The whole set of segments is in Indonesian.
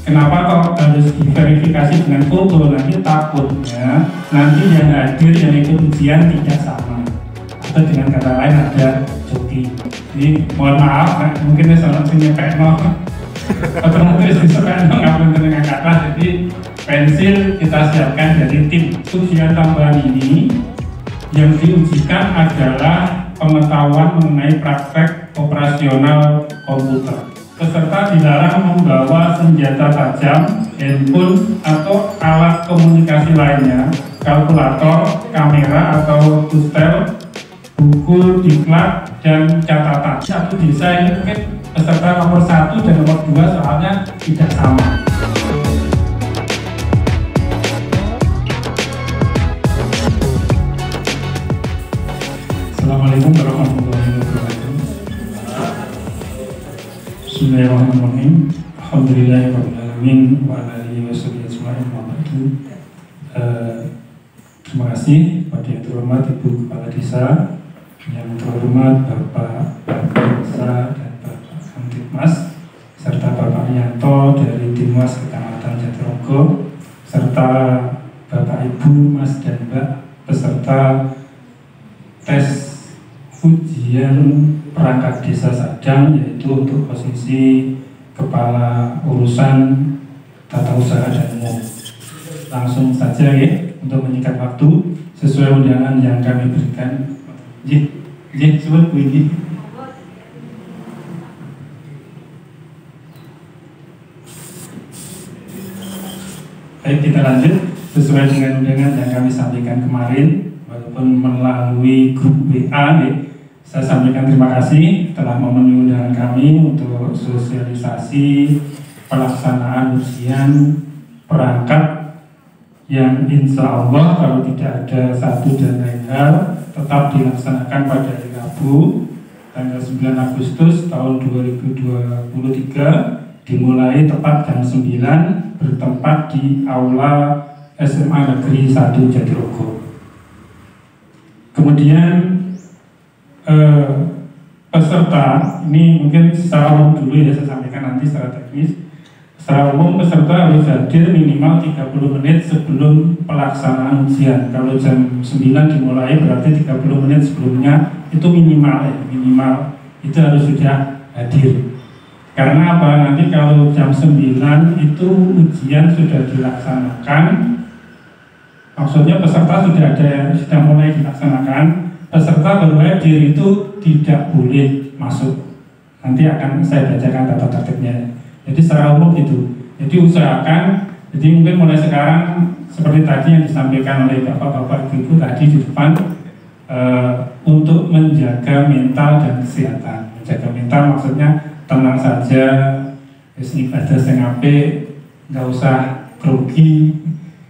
Kenapa kok harus diverifikasi dengan foto? Nanti takutnya nanti yang hadir yang ikut ujian tidak sama, atau dengan kata lain ada joki. Jadi mohon maaf, mungkin saya langsung nyepekno otomatis disepekno nggak bener dengan kata. Jadi pensil kita siapkan dari tim. Ujian tambahan ini yang diujikan adalah pengetahuan mengenai praktek operasional komputer. Peserta dilarang membawa senjata tajam, handphone, atau alat komunikasi lainnya, kalkulator, kamera atau tustel, buku, diklat, dan catatan. Satu desa ini mungkin peserta nomor 1 dan nomor 2 soalnya tidak sama. Assalamualaikum warahmatullahi wabarakatuh. Bismillahirrahmanirrahim. Alhamdulillahirrahmanirrahim. Wa alihi wa sahbihi. Terima kasih kepada yang terhormat Ibu Kepala Desa, yang terhormat Bapak Desa dan Bapak Kamtibmas, serta Bapak Yanto dari Dimas Kecamatan Jatirogo, serta Bapak Ibu, Mas dan Mbak peserta tes ujian perangkat desa Sadang, yaitu untuk posisi kepala urusan tata usaha dan umum. Langsung saja ya, untuk menyingkat waktu sesuai undangan yang kami berikan. Sebut Bu Iki. Baik, kita lanjut sesuai dengan undangan yang kami sampaikan kemarin, walaupun melalui grup WA ya. Saya sampaikan terima kasih telah memenuhi undangan kami untuk sosialisasi pelaksanaan ujian perangkat yang insya Allah kalau tidak ada satu dan lain hal tetap dilaksanakan pada hari Rabu tanggal 9 Agustus tahun 2023 dimulai tepat jam 9 bertempat di Aula SMA Negeri 1 Jatirogo. Kemudian peserta ini mungkin secara umum dulu ya, saya sampaikan nanti secara teknis. Secara umum peserta harus hadir minimal 30 menit sebelum pelaksanaan ujian. Kalau jam 9 dimulai berarti 30 menit sebelumnya itu minimal ya, minimal itu harus sudah hadir. Karena apa? Nanti kalau jam 9 itu ujian sudah dilaksanakan, maksudnya peserta sudah mulai dilaksanakan, peserta baru hadir itu tidak boleh masuk. Nanti akan saya bacakan tata tertibnya. Jadi secara umum itu. Jadi usahakan, jadi mungkin mulai sekarang seperti tadi yang disampaikan oleh bapak-bapak ibu tadi di depan, untuk menjaga mental dan kesehatan. Menjaga mental maksudnya tenang saja, ibadah sing apik, nggak usah grogi,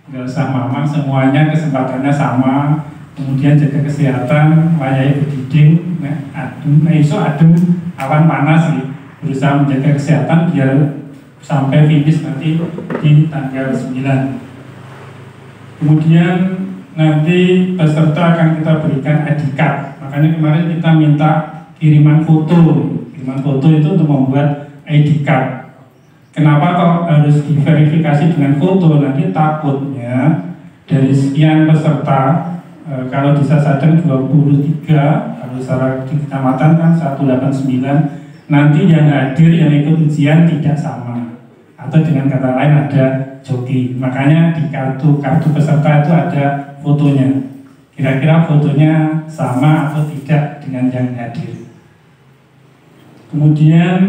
nggak usah mamang, semuanya kesempatannya sama. Kemudian jaga kesehatan, layai berdiding, adem awan panas nih. Berusaha menjaga kesehatan biar sampai finish nanti di tanggal 9. Kemudian nanti peserta akan kita berikan ID card. Makanya kemarin kita minta kiriman foto. Kiriman foto itu untuk membuat ID card. Kenapa kok harus diverifikasi dengan foto? Nanti takutnya dari sekian peserta, kalau desa Sadang 23, kalau secara di kecamatan kan 189, nanti yang hadir yang ikut ujian tidak sama, atau dengan kata lain ada joki. Makanya di kartu peserta itu ada fotonya. Kira-kira fotonya sama atau tidak dengan yang hadir. Kemudian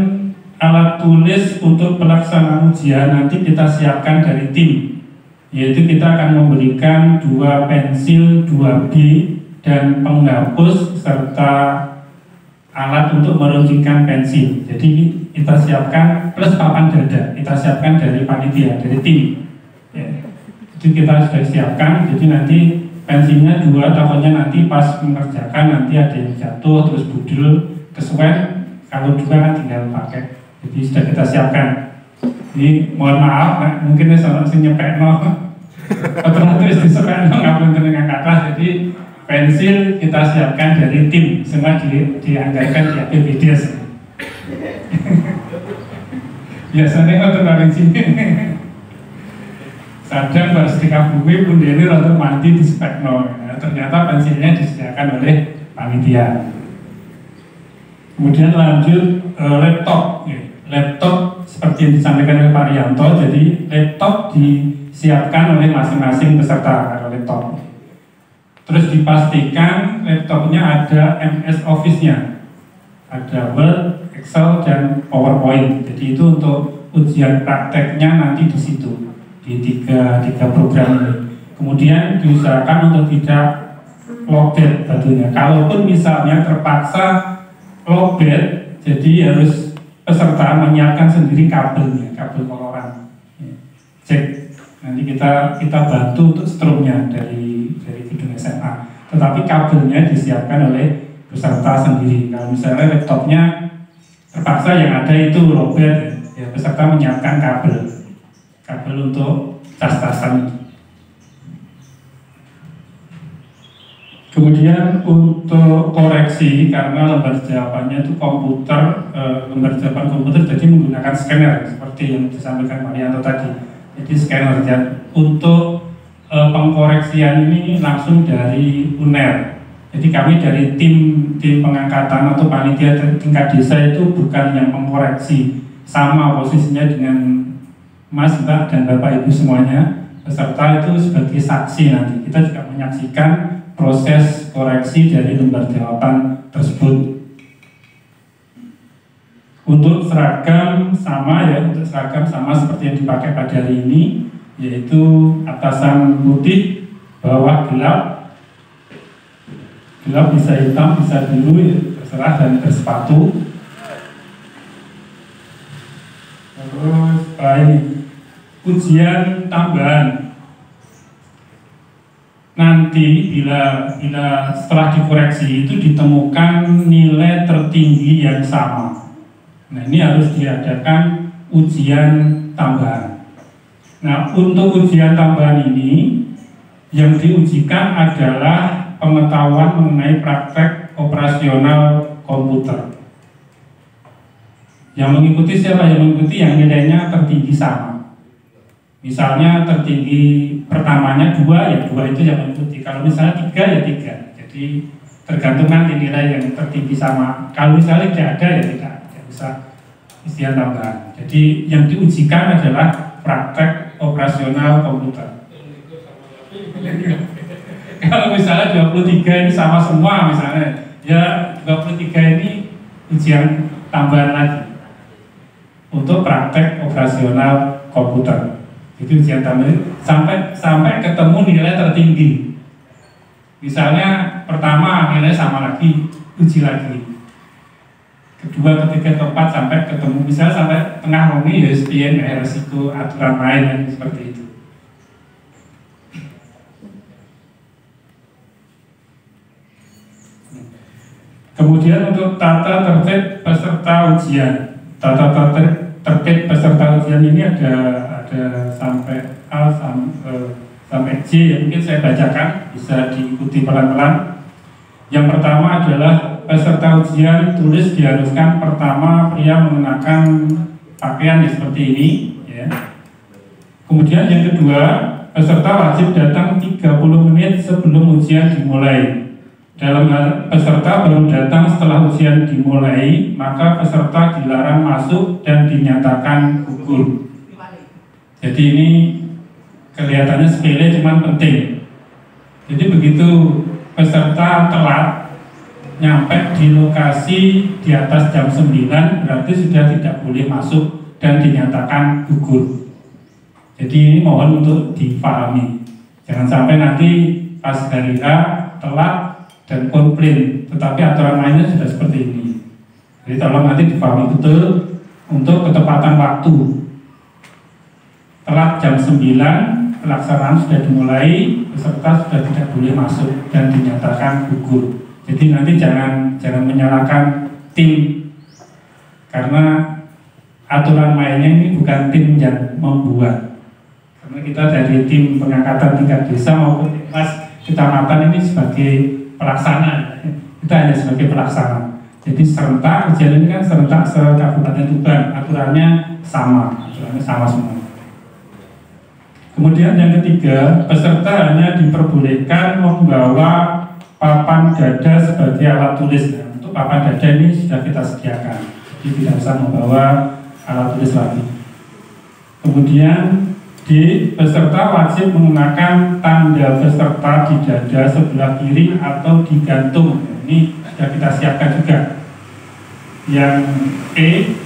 alat tulis untuk pelaksanaan ujian nanti kita siapkan dari tim, yaitu kita akan memberikan 2 pensil 2B dan penghapus serta alat untuk meruncingkan pensil. Jadi kita siapkan plus papan dada, kita siapkan dari panitia, dari tim ya. Jadi kita sudah siapkan, jadi nanti pensilnya 2, takutnya nanti pas mengerjakan nanti ada yang jatuh terus budul kesuwen. Kalau 2 kan tinggal pakai, jadi sudah kita siapkan. Jadi mohon maaf, mungkin saya langsung nyepekno otomatis disepekno nggak bener dengan kata. Jadi pensil kita siapkan dari tim, semua dianggarkan di APBD. Biasanya ngoten paling sini. Sadang bar sedekah bumi pun dia ini rada mati di spekno. Ya, ternyata pensilnya disediakan oleh panitia. Kemudian lanjut laptop. Laptop seperti yang disampaikan oleh Pak Rianto, jadi laptop disiapkan oleh masing-masing peserta kalau laptop. Terus dipastikan laptopnya ada MS Office-nya, ada Word, Excel, dan PowerPoint. Jadi itu untuk ujian prakteknya nanti di situ. Di tiga program ini. Kemudian diusahakan untuk tidak lowbat tentunya. Kalaupun misalnya terpaksa lowbat, jadi harus peserta menyiapkan sendiri kabelnya, kabel koloran. Cek. Nanti kita bantu untuk strumnya dari gedung SMA. Tetapi kabelnya disiapkan oleh peserta sendiri. Kalau misalnya laptopnya terpaksa yang ada itu lowbat, ya peserta menyiapkan kabel untuk tas-tasan. Kemudian untuk koreksi, karena lembar jawabannya itu lembar jawaban komputer, jadi menggunakan scanner seperti yang disampaikan Pak Rianto tadi. Jadi scanner, dan untuk pengkoreksian ini langsung dari UNER. Jadi kami dari tim pengangkatan atau panitia tingkat desa itu bukan yang mengkoreksi, sama posisinya dengan Mas, Mbak, dan Bapak Ibu semuanya. Peserta itu sebagai saksi nanti. Kita juga menyaksikan proses koreksi dari lembar jawaban tersebut. Untuk seragam sama ya, untuk seragam sama seperti yang dipakai pada hari ini, yaitu atasan putih, bawah gelap bisa hitam, bisa biru, ya, terserah, dan bersepatu. Terus ini ujian tambahan. Nanti bila setelah dikoreksi itu ditemukan nilai tertinggi yang sama. Nah, ini harus diadakan ujian tambahan. Nah, untuk ujian tambahan ini yang diujikan adalah pengetahuan mengenai praktek operasional komputer. Yang mengikuti siapa? Yang mengikuti yang nilainya tertinggi sama. Misalnya tertinggi pertamanya 2, ya 2 itu yang mengikuti. Kalau misalnya 3, ya 3. Jadi tergantung nanti nilai yang tertinggi sama. Kalau misalnya tidak ada, ya tidak bisa ujian tambahan. Jadi yang diujikan adalah praktek operasional komputer. Kalau misalnya 23 ini sama semua misalnya, ya 23 ini ujian tambahan lagi untuk praktek operasional komputer. Itu ujian tambahan sampai ketemu nilai tertinggi. Misalnya pertama nilai sama lagi, uji lagi. Kedua, ketiga, keempat sampai ketemu, misalnya sampai tengah romi ya SPN, resiko aturan main yang seperti itu. Kemudian untuk tata tertib peserta ujian. Tata tertib peserta ujian ini ada sampai A sampai J, ya mungkin saya bacakan, bisa diikuti pelan-pelan. Yang pertama adalah peserta ujian tulis diharuskan pertama pria mengenakan pakaian seperti ini, ya. Kemudian yang kedua, peserta wajib datang 30 menit sebelum ujian dimulai. Dalam hal peserta baru datang setelah ujian dimulai, maka peserta dilarang masuk dan dinyatakan gugur. Jadi ini kelihatannya sepele, cuman penting. Jadi begitu peserta telat nyampe di lokasi di atas jam 9, berarti sudah tidak boleh masuk dan dinyatakan gugur. Jadi ini mohon untuk dipahami. Jangan sampai nanti pas hari H telat dan komplain, tetapi aturan mainnya sudah seperti ini. Jadi tolong nanti dipahami betul untuk ketepatan waktu. Telat jam 9, pelaksanaan sudah dimulai, peserta sudah tidak boleh masuk dan dinyatakan gugur. Jadi nanti jangan menyalahkan tim, karena aturan mainnya ini bukan tim yang membuat. Karena kita dari tim pengangkatan tingkat desa maupun timnas kecamatan ini sebagai pelaksana, kita hanya sebagai pelaksana. Jadi serentak, ujian ini kan serentak se-Kabupaten Tuban, aturannya sama semua. Kemudian yang ketiga, peserta hanya diperbolehkan membawa papan dada sebagai alat tulis. Nah, untuk papan dada ini sudah kita sediakan, jadi tidak usah membawa alat tulis lagi. Kemudian peserta wajib menggunakan tanda peserta di dada sebelah kiri atau digantung. Ini sudah kita siapkan juga. Yang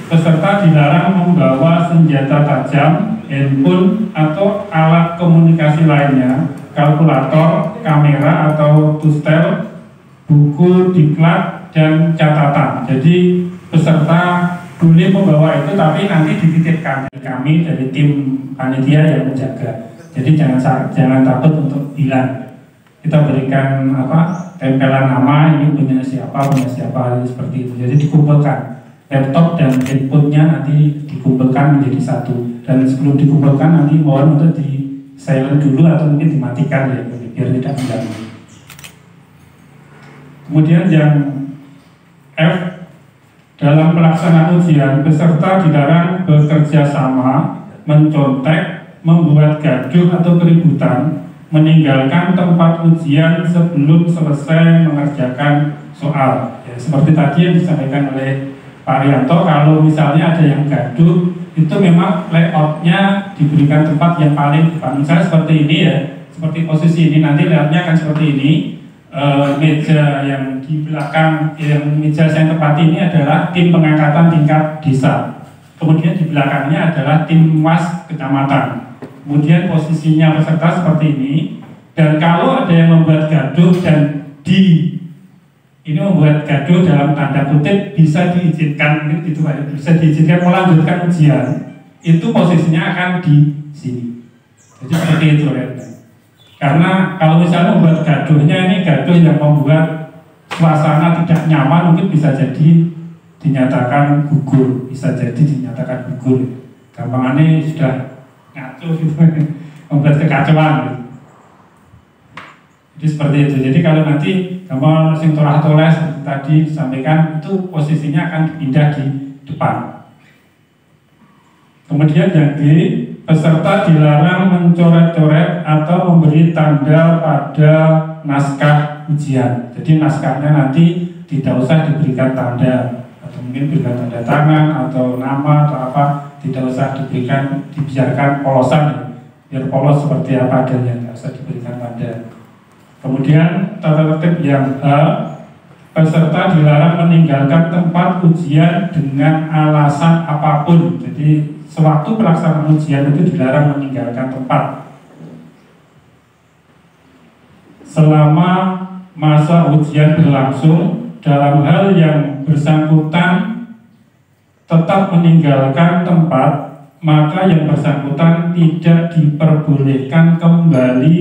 peserta dilarang membawa senjata tajam, handphone atau alat komunikasi lainnya, kalkulator, kamera atau tustel, buku, diklat, dan catatan. Jadi peserta boleh membawa itu, tapi nanti dititipkan kami dari tim panitia yang menjaga. Jadi jangan takut untuk hilang. Kita berikan tempelan nama, ini punya siapa seperti itu. Jadi dikumpulkan laptop dan handphonenya nanti dikumpulkan menjadi satu. Dan sebelum dikumpulkan nanti mohon untuk di silent dulu atau mungkin dimatikan ya, biar tidak mengganggu. Kemudian yang F, dalam pelaksanaan ujian peserta dilarang bekerja sama, mencontek, membuat gaduh atau keributan, meninggalkan tempat ujian sebelum selesai mengerjakan soal. Ya, seperti tadi yang disampaikan oleh Pak Rianto, kalau misalnya ada yang gaduh, itu memang layoutnya diberikan tempat yang paling depan. Misalnya seperti ini ya, seperti posisi ini, nanti layoutnya akan seperti ini. Meja yang di belakang, meja yang tepat ini adalah tim pengangkatan tingkat desa. Kemudian di belakangnya adalah tim was kecamatan. Kemudian posisinya peserta seperti ini, dan kalau ada yang membuat gaduh dan ini membuat gaduh dalam tanda kutip bisa diizinkan, bisa diizinkan melanjutkan ujian, itu posisinya akan di sini. Jadi seperti itu ya. Karena kalau misalnya membuat gaduhnya ini gaduh yang membuat suasana tidak nyaman, mungkin bisa jadi dinyatakan gugur, Gampangannya sudah ngaco gitu, membuat kekacauan gitu. Jadi seperti itu. Jadi kalau nanti gambar sing torah-torah tadi disampaikan, itu posisinya akan dipindah di depan. Kemudian yang D, peserta dilarang mencoret-coret atau memberi tanda pada naskah ujian. Jadi naskahnya nanti tidak usah diberikan tanda, atau mungkin berikan tanda tangan atau nama atau apa, tidak usah diberikan, dibiarkan polosan ya. Biar polos seperti apa adanya, tidak usah diberikan tanda. Kemudian tata tertib yang H, peserta dilarang meninggalkan tempat ujian dengan alasan apapun. Jadi sewaktu pelaksanaan ujian itu dilarang meninggalkan tempat selama masa ujian berlangsung. Dalam hal yang bersangkutan tetap meninggalkan tempat, maka yang bersangkutan tidak diperbolehkan kembali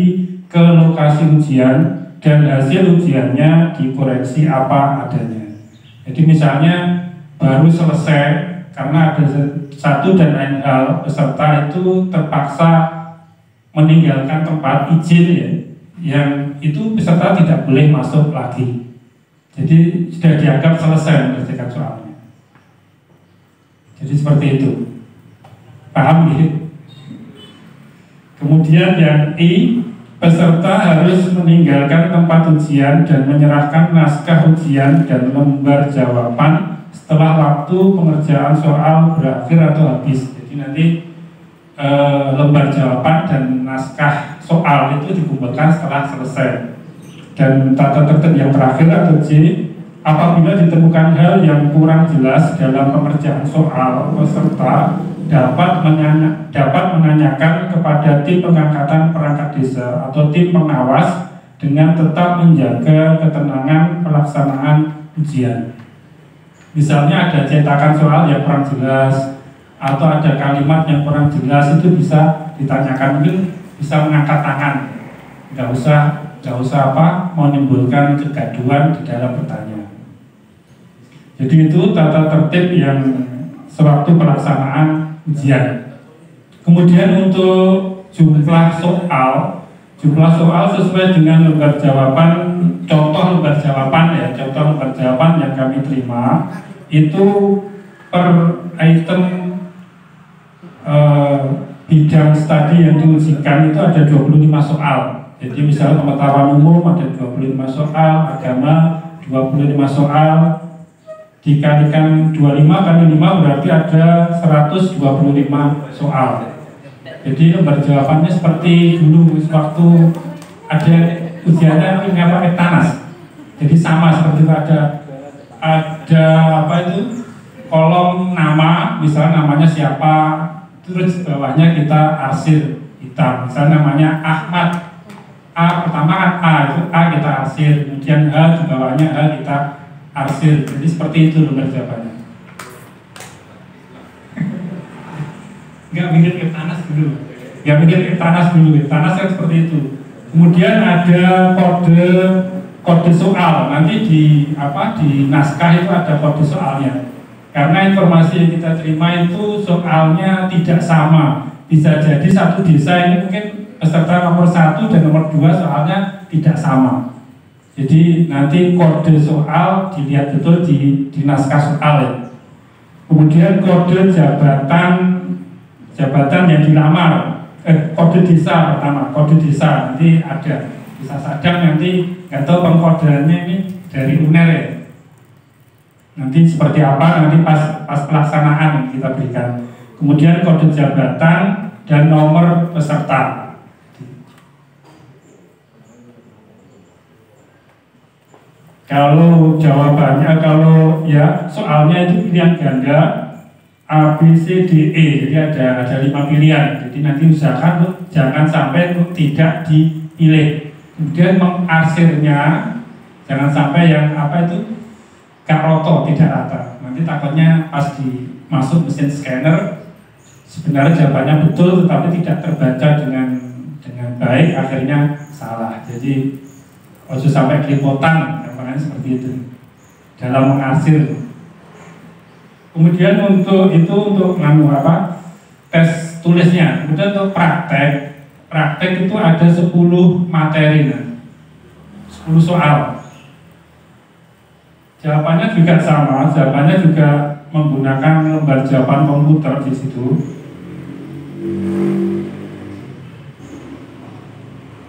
ke lokasi ujian dan hasil ujiannya dikoreksi apa adanya. Jadi misalnya baru selesai, karena ada satu dan lain hal, peserta itu terpaksa meninggalkan tempat izin ya, yang itu peserta tidak boleh masuk lagi. Jadi sudah dianggap selesai mengerjakan soalnya. Jadi seperti itu. Paham gitu? Kemudian yang I, peserta harus meninggalkan tempat ujian dan menyerahkan naskah ujian dan lembar jawaban setelah waktu pengerjaan soal berakhir atau habis. Jadi nanti lembar jawaban dan naskah soal itu dikumpulkan setelah selesai. Dan tata tertib yang terakhir atau J, apabila ditemukan hal yang kurang jelas dalam pengerjaan soal, peserta dapat menanyakan kepada tim pengangkatan perangkat desa atau tim pengawas dengan tetap menjaga ketenangan pelaksanaan ujian. Misalnya ada cetakan soal yang kurang jelas atau ada kalimat yang kurang jelas, itu bisa ditanyakan, mungkin bisa mengangkat tangan, nggak usah menimbulkan kegaduhan di dalam bertanya. Jadi itu tata tertib yang sewaktu pelaksanaan ujian. Kemudian untuk jumlah Jumlah soal sesuai dengan lembar jawaban, contoh lembar jawaban ya, contoh lembar jawaban yang kami terima itu per item bidang studi yang diujikan itu ada 25 soal. Jadi misalnya pengetahuan umum ada 25 soal, agama 25 soal, dikalikan 25 kali 5 berarti ada 125 soal. Jadi lembar jawabannya seperti dulu waktu ada ujiannya ini apa Eptanas. Jadi sama seperti itu, ada apa itu kolom nama, misalnya namanya siapa, terus bawahnya kita arsir hitam. Misalnya namanya Ahmad, A pertama kan A, itu A kita arsir, kemudian H di bawahnya H kita arsir. Jadi seperti itu lembar jawabannya. Nggak mikir Eptanas dulu, nggak mikir Eptanas dulu. Eptanas kan seperti itu. Kemudian ada kode soal, nanti di naskah itu ada kode soalnya. Karena informasi yang kita terima itu soalnya tidak sama. Bisa jadi satu desa ini mungkin peserta nomor 1 dan nomor 2 soalnya tidak sama. Jadi nanti kode soal dilihat betul di naskah soal ya. Kemudian kode jabatan yang dilamar, kode desa pertama, kode desa nanti ada. Bisa sadang nanti nggak tahu pengkodeannya ini dari UNER ya. Nanti seperti apa nanti pas pelaksanaan kita berikan. Kemudian kode jabatan dan nomor peserta. Kalau jawabannya, kalau ya soalnya itu pilihan ganda A, B, C, D, E. Jadi ada 5 pilihan. Jadi nanti usahakan jangan sampai tidak dipilih. Kemudian mengarsirnya jangan sampai yang apa itu karoto, tidak rata. Nanti takutnya pas masuk mesin scanner sebenarnya jawabannya betul tetapi tidak terbaca dengan baik, akhirnya salah. Jadi harus sampai kelipotan, makanya seperti itu dalam mengarsir. Kemudian untuk tes tulisnya. Kemudian untuk praktek itu ada 10 materi, 10 soal. Jawabannya juga sama, jawabannya juga menggunakan lembar jawaban komputer di situ.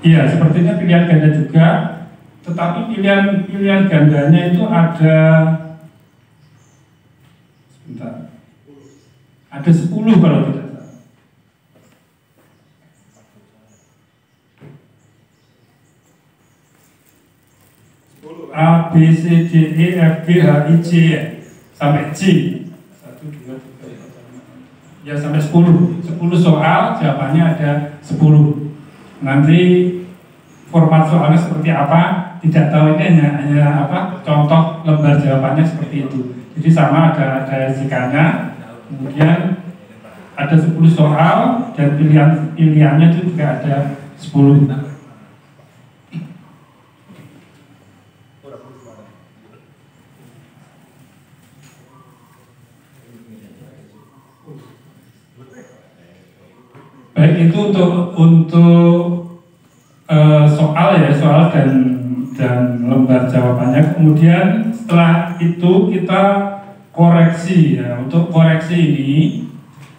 Iya, sepertinya pilihan ganda juga, tetapi pilihan gandanya itu ada sebentar. Ada 10 kalau tidak salah. A, B, C, D, E, F, G, H, I, J sampai J. 1, 2, 3, 4, 5, 6. Ya sampai 10 soal, jawabannya ada 10. Nanti format soalnya seperti apa tidak tahu, ini hanya contoh lembar jawabannya seperti itu. Jadi sama ada jikanya, kemudian ada 10 soal dan pilihannya itu juga ada 10. Baik, itu untuk soal dan lembar jawabannya. Kemudian setelah itu kita koreksi ya. Untuk koreksi ini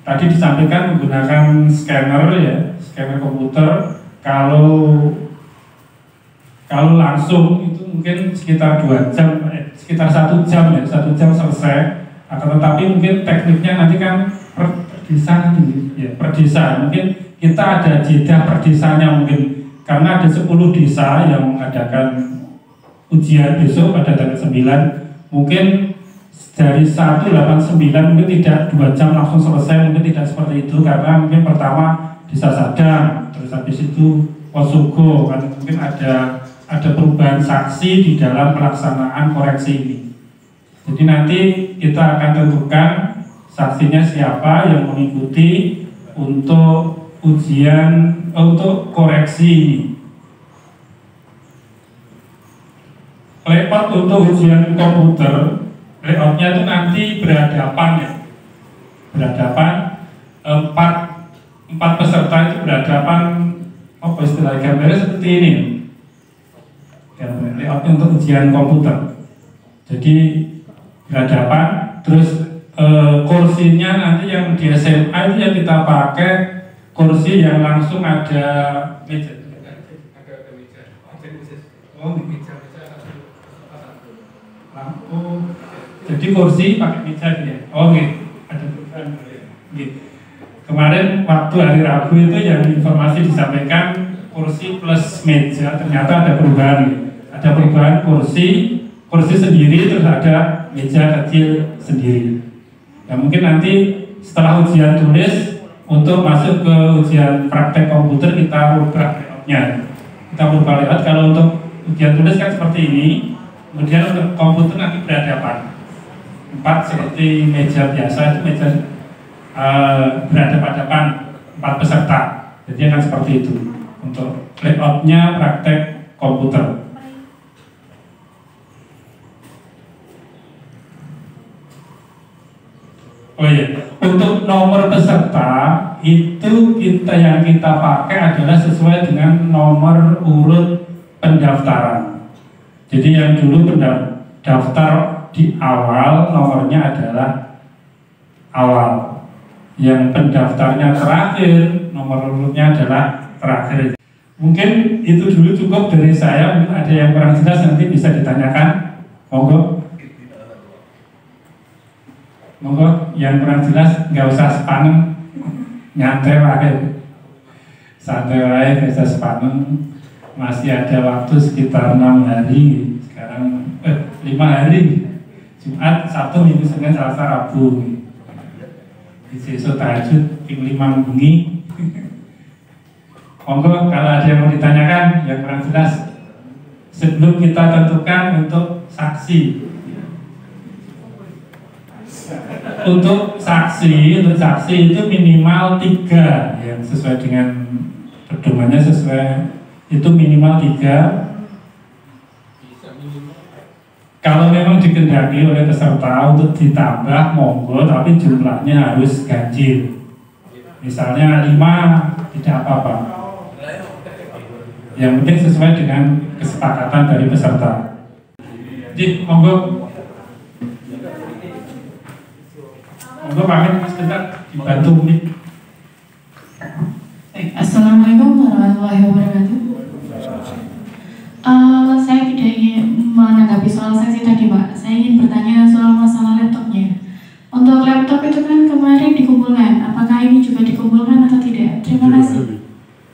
tadi disampaikan menggunakan scanner ya, scanner komputer. Kalau langsung itu mungkin sekitar 2 jam, sekitar 1 jam ya, 1 jam selesai. Akan tetapi mungkin tekniknya nanti kan per desa mungkin kita ada jeda per desanya, mungkin karena ada 10 desa yang mengadakan ujian besok pada tanggal 9, mungkin dari 189 mungkin tidak 2 jam langsung selesai, mungkin tidak seperti itu, karena mungkin pertama desa Sadang, terus habis itu Wosogo, kan mungkin ada perubahan saksi di dalam pelaksanaan koreksi ini. Jadi nanti kita akan tentukan saksinya siapa yang mengikuti untuk ujian, untuk koreksi ini. Layout untuk ujian komputer, layoutnya itu nanti berhadapan ya, berhadapan empat peserta itu berhadapan apa istilah gambarnya seperti ini. Gambar layoutnya untuk ujian komputer. Jadi berhadapan, terus kursinya nanti yang di SMA itu yang kita pakai kursi yang langsung ada meja. Jadi kursi pakai meja ya. Oke, ada perubahan. Kemarin waktu hari Rabu itu yang informasi disampaikan kursi plus meja, ternyata ada perubahan. Ada perubahan kursi sendiri, terus ada meja kecil sendiri. Ya mungkin nanti setelah ujian tulis untuk masuk ke ujian praktek komputer kita rubah layoutnya. Kita rubah layout. Kalau untuk ujian tulis kan seperti ini. Kemudian untuk komputer nanti berhadapan. 4 seperti meja biasa, itu meja berhadapan-hadapan 4 peserta. Jadi akan seperti itu untuk layoutnya praktek komputer. Oh iya, untuk nomor peserta itu yang kita pakai adalah sesuai dengan nomor urut pendaftaran. Jadi yang dulu daftar di awal nomornya adalah awal. Yang pendaftarnya terakhir nomor urutnya adalah terakhir. Mungkin itu dulu cukup dari saya. Mungkin ada yang kurang jelas nanti bisa ditanyakan. Monggo. Monggo, yang kurang jelas nggak usah sepaneng, nyantai wae, santai wae, nggak usah sepaneng. Masih ada waktu sekitar 6 hari, sekarang 5 hari, Jumat, Sabtu, Minggu, Senin, Selasa, Rabu. Besok tahajud, ping 5 bengi. Monggo, kalau ada yang mau ditanyakan, yang kurang jelas, sebelum kita tentukan untuk saksi. Untuk saksi itu minimal 3 yang sesuai dengan pedomannya, sesuai itu minimal 3. Kalau memang dikehendaki oleh peserta untuk ditambah monggo, tapi jumlahnya harus ganjil. Misalnya 5 tidak apa-apa. Yang penting sesuai dengan kesepakatan dari peserta. Jadi monggo. Monggo pamit sebentar dibantu nih. Assalamualaikum warahmatullahi wabarakatuh. Saya tidak ingin menanggapi soal sesi tadi Pak. Saya ingin bertanya soal masalah laptopnya. Untuk laptop itu kan kemarin dikumpulkan. Apakah ini juga dikumpulkan atau tidak? Terima kasih.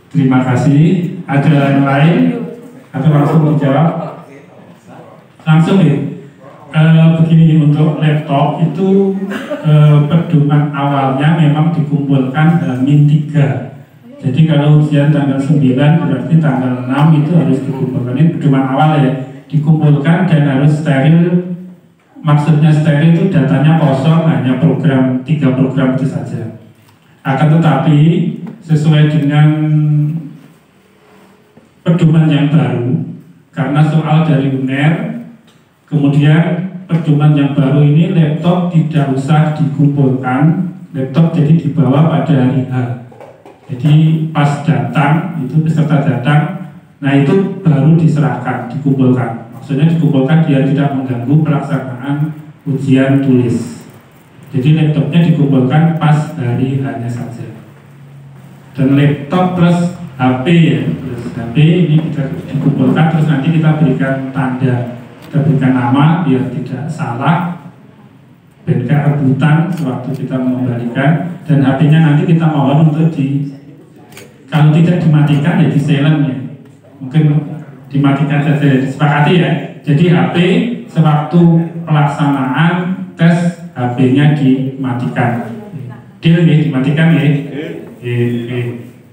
Terima kasih. Ada yang lain? Atau langsung menjawab? Langsung nih. Begini, untuk laptop itu pedoman awalnya memang dikumpulkan -3. Jadi kalau ujian tanggal 9 berarti tanggal 6 itu harus dikumpulkan. Ini pedoman awal ya, dikumpulkan dan harus steril. Maksudnya steril itu datanya kosong, hanya 3 program itu saja. Akan tetapi sesuai dengan pedoman yang baru, karena soal dari UNER, kemudian pedoman yang baru ini laptop tidak usah dikumpulkan, laptop jadi dibawa pada hari H. Jadi pas datang, itu peserta datang, nah itu baru diserahkan, dikumpulkan. Maksudnya dikumpulkan biar tidak mengganggu pelaksanaan ujian tulis. Jadi laptopnya dikumpulkan pas hari H-nya saja. Dan laptop plus HP ya, plus HP ini bisa dikumpulkan, terus nanti kita berikan tanda, kita berikan nama biar tidak salah, dan tidak rebutan sewaktu kita mengembalikan. Dan HP-nya nanti kita mohon untuk kalau tidak dimatikan ya di silent ya, mungkin dimatikan saja, disepakati ya. Jadi HP sewaktu pelaksanaan tes HP-nya dimatikan. Deal ya, dimatikan ya.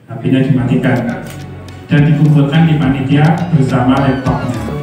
HP-nya dimatikan dan dikumpulkan di panitia bersama laptopnya.